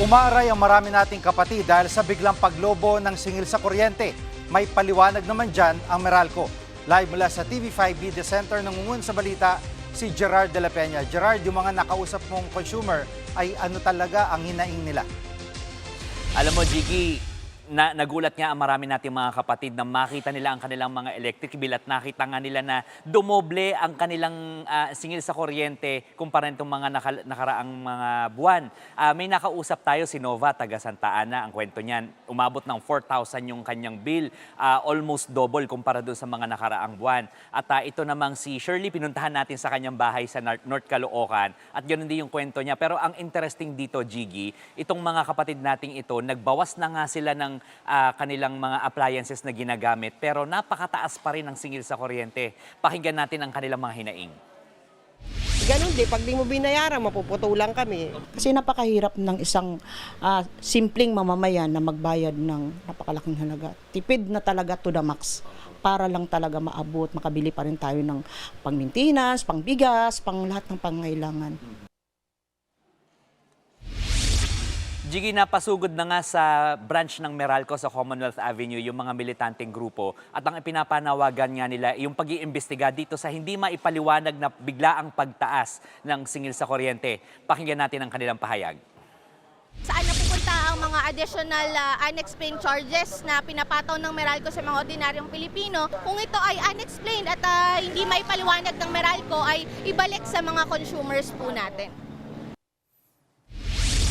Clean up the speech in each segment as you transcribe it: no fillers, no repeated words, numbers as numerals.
Umaray ang marami nating kapatid dahil sa biglang paglobo ng singil sa kuryente. May paliwanag naman dyan ang Meralco. Live mula sa TV5 Media Center, nangungun sa balita si Gerard de la Peña. Gerard, yung mga nakausap mong consumer ay ano talaga ang hinaing nila? Alam mo, Jiggy, nagulat nga ang marami nating mga kapatid na makita nila ang kanilang mga electric bill at nakita nga nila na dumoble ang kanilang singil sa kuryente kumpara nitong mga nakaraang mga buwan. May nakausap tayo si Nova, taga Santa Ana. Ang kwento niyan, umabot ng 4,000 yung kanyang bill. Almost double kumpara doon sa mga nakaraang buwan. At ito namang si Shirley, pinuntahan natin sa kanyang bahay sa North Caloocan. At ganoon din yung kwento niya. Pero ang interesting dito, Jiggy, itong mga kapatid nating ito, nagbawas na nga sila ng kanilang mga appliances na ginagamit pero napakataas pa rin ang singil sa kuryente. Pakinggan natin ang kanilang mga hinaing. Ganun din, pag di mo binayaran, mapuputulan kami. Kasi napakahirap ng isang simpleng mamamayan na magbayad ng napakalaking halaga. Tipid na talaga to the max para lang talaga maabot, makabili pa rin tayo ng pang-maintenance, pang-bigas, pang lahat ng pangangailangan. Jiggy, napasugod na nga sa branch ng Meralco sa Commonwealth Avenue yung mga militanteng grupo at ang ipinapanawagan nga nila yung pag-iimbestiga dito sa hindi maipaliwanag na biglaang pagtaas ng singil sa kuryente. Pakinggan natin ang kanilang pahayag. Saan napupunta ang mga additional unexplained charges na pinapataw ng Meralco sa mga ordinaryong Pilipino? Kung ito ay unexplained at hindi maipaliwanag ng Meralco, ay ibalik sa mga consumers po natin.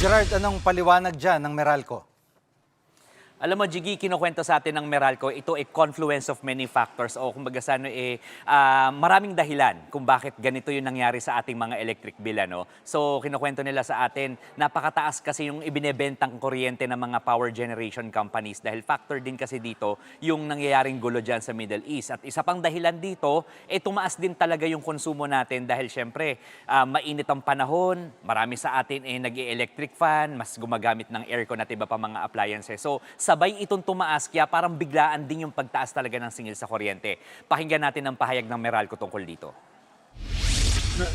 Gerard, anong paliwanag dyan ng Meralco? Alam mo, Jiggy, kinukwento sa atin ng Meralco, ito ay confluence of many factors o kumbaga sa maraming dahilan kung bakit ganito yung nangyari sa ating mga electric bill. Ano? So, kinukwento nila sa atin, napakataas kasi yung ibinebentang kuryente ng mga power generation companies dahil factor din kasi dito yung nangyayaring gulo dyan sa Middle East. At isa pang dahilan dito, tumaas din talaga yung konsumo natin dahil syempre, mainit ang panahon, marami sa atin nag-electric fan, mas gumagamit ng aircon at iba pa mga appliances. So, sabay itong tumaas, kaya parang biglaan din yung pagtaas talaga ng singil sa kuryente. Pakinggan natin ang pahayag ng Meralco tungkol dito.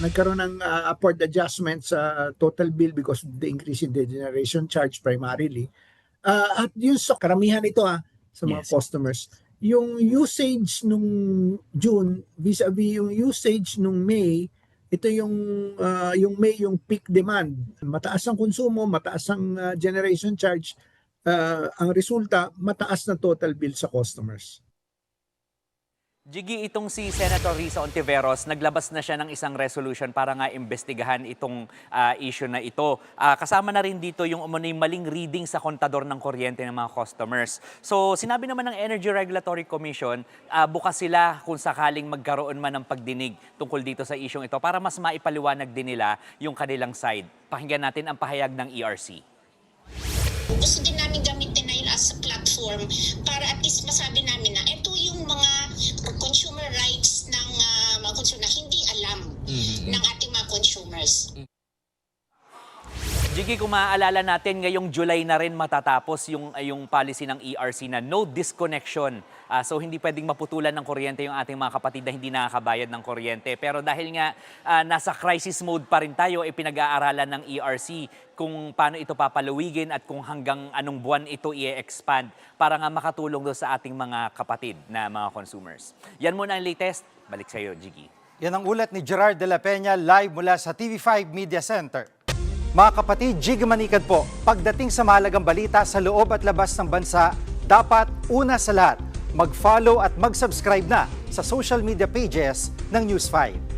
Nagkaroon ng upward adjustment sa total bill because of the increase in the generation charge primarily. At yun sa karamihan ito sa mga customers, yung usage nung June vis-a-vis yung usage nung May, ito yung May yung peak demand. Mataas ang konsumo, mataas ang generation charge. Ang resulta, mataas na total bill sa customers. Jiggy, itong si Senator Risa Ontiveros, naglabas na siya ng isang resolution para nga imbestigahan itong issue na ito. Kasama na rin dito yung maling reading sa kontador ng kuryente ng mga customers. So sinabi naman ng Energy Regulatory Commission, bukas sila kung sakaling magkaroon man ng pagdinig tungkol dito sa isyong ito para mas maipaliwanag din nila yung kanilang side. Pakinggan natin ang pahayag ng ERC. Gusto din namin gamitin na yun as a platform para at least masabi namin na ito yung mga consumer rights ng mga consumer na hindi alam ng ating mga consumers. Jiggy, kung maaalala natin, ngayong July na rin matatapos yung policy ng ERC na no disconnection. So hindi pwedeng maputulan ng kuryente yung ating mga kapatid na hindi nakakabayad ng kuryente. Pero dahil nga nasa crisis mode pa rin tayo, pinag-aaralan ng ERC kung paano ito papaluwigin at kung hanggang anong buwan ito i-expand para nga makatulong doon sa ating mga kapatid na mga consumers. Yan muna ang latest. Balik sa iyo, Jiggy. Yan ang ulat ni Gerard de la Peña live mula sa TV5 Media Center. Mga kapatid, Jiggy Manikad po, pagdating sa mahalagang balita sa loob at labas ng bansa, dapat una sa lahat, mag-follow at mag-subscribe na sa social media pages ng News 5.